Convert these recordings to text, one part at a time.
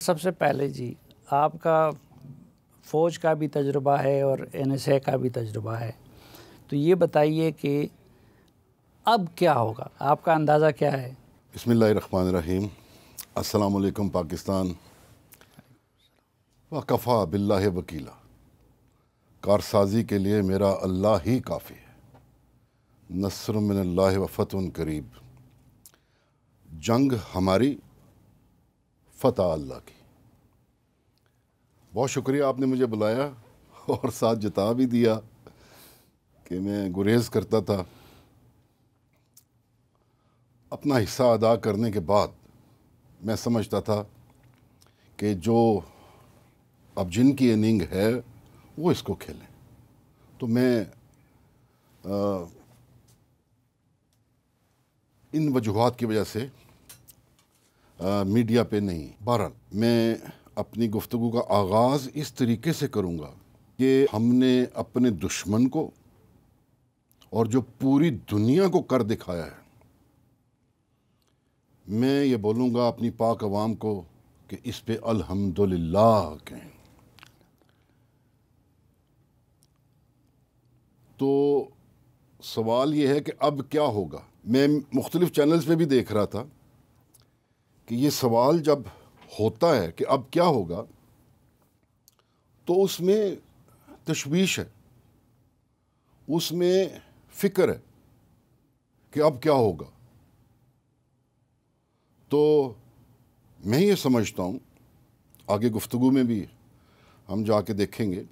سب سے پہلے جی آپ کا فوج کا بھی تجربہ ہے اور NSA کا بھی تجربہ ہے، تو یہ بتائیے کہ اب کیا ہوگا، آپ کا اندازہ کیا ہے؟ بسم اللہ الرحمن الرحیم۔ السلام علیکم پاکستان۔ وکفا باللہ وکیلا، کارسازی کے لیے میرا اللہ ہی کافی ہے۔ نصر من اللہ و فتح قریب، جنگ ہماری، فتح اللہ کی۔ بہت شکریہ آپ نے مجھے بلایا اور ساتھ جتا بھی دیا کہ میں گریز کرتا تھا۔ اپنا حصہ ادا کرنے کے بعد میں سمجھتا تھا کہ جو اب جن کی اننگ ہے وہ اس کو کھیلیں، تو میں ان وجوہات کی وجہ سے میڈیا پہ نہیں۔ بہرحال میں اپنی گفتگو کا آغاز اس طریقے سے کروں گا کہ ہم نے اپنے دشمن کو اور جو پوری دنیا کو کر دکھایا ہے، میں یہ بولوں گا اپنی پاک عوام کو کہ اس پہ الحمدللہ کہیں۔ تو سوال یہ ہے کہ اب کیا ہوگا۔ میں مختلف چینلز پہ بھی دیکھ رہا تھا کہ یہ سوال جب ہوتا ہے کہ اب کیا ہوگا، تو اس میں تشویش ہے، اس میں فکر ہے کہ اب کیا ہوگا۔ تو میں یہ سمجھتا ہوں، آگے گفتگو میں بھی ہم جا کے دیکھیں گے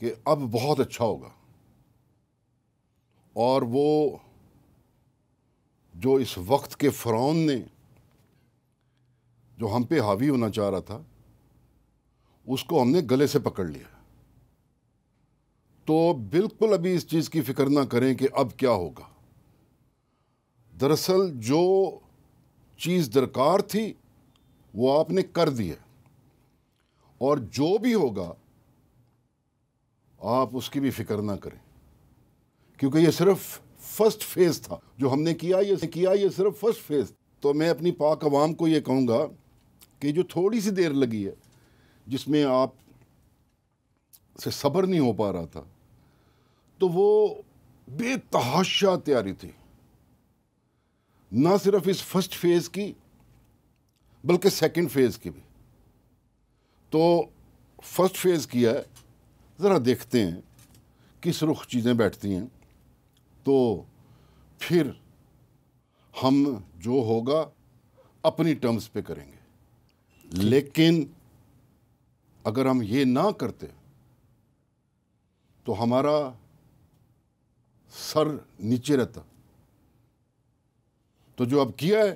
کہ اب بہت اچھا ہوگا، اور وہ جو اس وقت کے فرعون نے جو ہم پہ حاوی ہونا چاہ رہا تھا، اس کو ہم نے گلے سے پکڑ لیا۔ تو بالکل ابھی اس چیز کی فکر نہ کریں کہ اب کیا ہوگا۔ دراصل جو چیز درکار تھی وہ آپ نے کر دی ہے، اور جو بھی ہوگا آپ اس کی بھی فکر نہ کریں، کیونکہ یہ صرف فرسٹ فیز تھا جو ہم نے کیا، یہ صرف فرسٹ فیز۔ تو میں اپنی پاک عوام کو یہ کہوں گا کہ جو تھوڑی سی دیر لگی ہے، جس میں آپ سے صبر نہیں ہو پا رہا تھا، تو وہ بے تحاشا تیاری تھی، نہ صرف اس فرسٹ فیز کی بلکہ سیکنڈ فیز کی بھی۔ تو فرسٹ فیز کیا ہے، ذرا دیکھتے ہیں کس رخ چیزیں بیٹھتی ہیں، تو پھر ہم جو ہوگا اپنی ٹرمز پہ کریں گے۔ لیکن اگر ہم یہ نہ کرتے تو ہمارا سر نیچے رہتا۔ تو جو اب کیا ہے،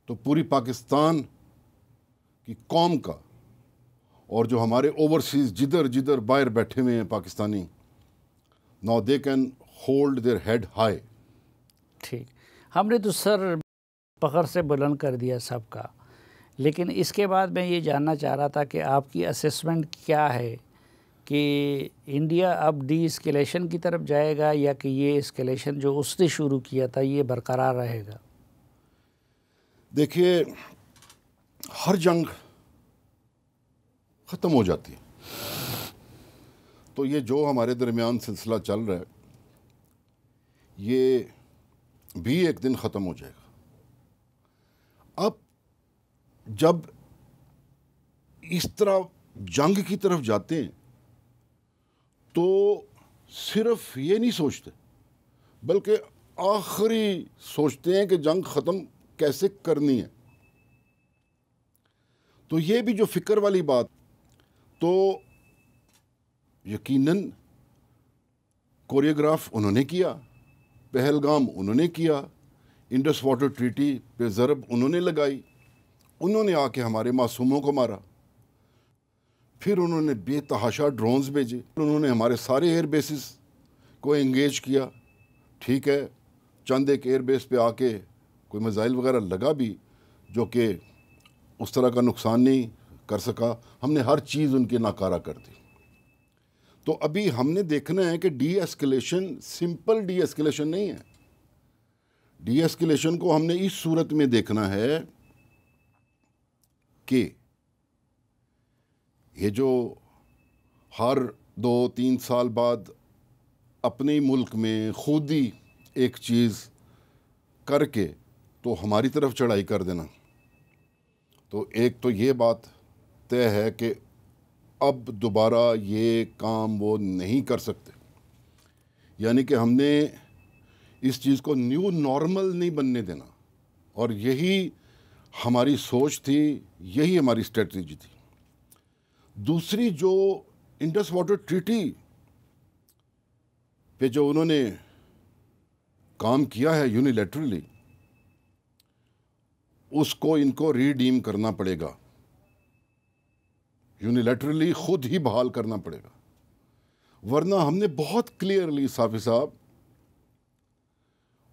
تو پوری پاکستان کی قوم کا، اور جو ہمارے اوورسیز جدھر جدھر باہر بیٹھے ہوئے ہیں Pakistani, now they can hold their head high۔ ٹھیک، ہم نے تو سر فخر سے بلند کر دیا سب کا، لیکن اس کے بعد میں یہ جاننا چاہ رہا تھا کہ آپ کی اسیسمنٹ کیا ہے کہ انڈیا اب ڈی اسکیلیشن کی طرف جائے گا، یا کہ یہ اسکیلیشن جو اس نے شروع کیا تھا یہ برقرار رہے گا؟ دیکھیے، ہر جنگ ختم ہو جاتی ہے، تو یہ جو ہمارے درمیان سلسلہ چل رہا ہے یہ بھی ایک دن ختم ہو جائے گا۔ اب جب اس طرح جنگ کی طرف جاتے ہیں تو صرف یہ نہیں سوچتے، بلکہ آخری سوچتے ہیں کہ جنگ ختم کیسے کرنی ہے۔ تو یہ بھی جو فکر والی بات، تو یقیناً کوریوگراف انہوں نے کیا، پہلگام انہوں نے کیا، انڈس واٹر ٹریٹی پہ ضرب انہوں نے لگائی، انہوں نے آ کے ہمارے معصوموں کو مارا، پھر انہوں نے بے تحاشا ڈرونز بھیجے، انہوں نے ہمارے سارے ایئر بیسز کو انگیج کیا۔ ٹھیک ہے، چند ایک ایئر بیس پہ آ کے کوئی میزائل وغیرہ لگا بھی، جو کہ اس طرح کا نقصان نہیں کر سکا، ہم نے ہر چیز ان کی ناکارہ کر دی۔ تو ابھی ہم نے دیکھنا ہے کہ ڈی ایسکیلیشن سمپل ڈی ایسکیلیشن نہیں ہے۔ ڈی ایسکیلیشن کو ہم نے اس صورت میں دیکھنا ہے کہ یہ جو ہر 2-3 سال بعد اپنے ملک میں خود ہی ایک چیز کر کے تو ہماری طرف چڑھائی کر دینا، تو ایک تو یہ بات طے ہے کہ اب دوبارہ یہ کام وہ نہیں کر سکتے، یعنی کہ ہم نے اس چیز کو نیو نارمل نہیں بننے دینا، اور یہی ہماری سوچ تھی، یہی ہماری اسٹریٹجی تھی۔ دوسری جو انڈس واٹر ٹریٹی پہ جو انہوں نے کام کیا ہے یونیلیٹرلی، اس کو ان کو ریڈیم کرنا پڑے گا، یونیلیٹرلی خود ہی بحال کرنا پڑے گا، ورنہ ہم نے بہت کلیئرلی صافی صاحب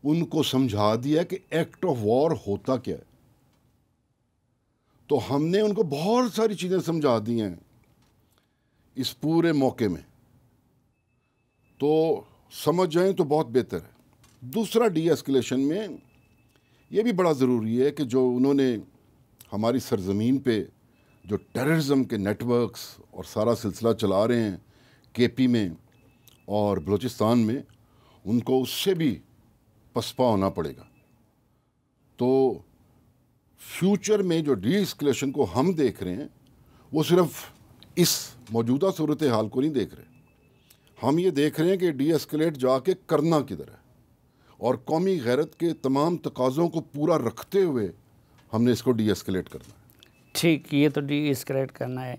ان کو سمجھا دیا کہ ایکٹ آف وار ہوتا کیا ہے، تو ہم نے ان کو بہت ساری چیزیں سمجھا دی ہیں اس پورے موقع میں، تو سمجھ جائیں تو بہت بہتر ہے۔ دوسرا ڈی ایسکلیشن میں یہ بھی بڑا ضروری ہے کہ جو انہوں نے ہماری سرزمین پہ جو ٹیررزم کے نیٹ ورکس اور سارا سلسلہ چلا رہے ہیں کے پی میں اور بلوچستان میں، ان کو اس سے بھی پسپا ہونا پڑے گا۔ تو فیوچر میں جو ڈی ایسکلیشن کو ہم دیکھ رہے ہیں وہ صرف اس موجودہ صورتحال کو نہیں دیکھ رہے، ہم یہ دیکھ رہے ہیں کہ ڈی ایسکلیٹ جا کے کرنا کدھر ہے، اور قومی غیرت کے تمام تقاضوں کو پورا رکھتے ہوئے ہم نے اس کو ڈی ایسکلیٹ کرنا ہے۔ ٹھیک، یہ تو ڈی ایسکلیٹ کرنا ہے۔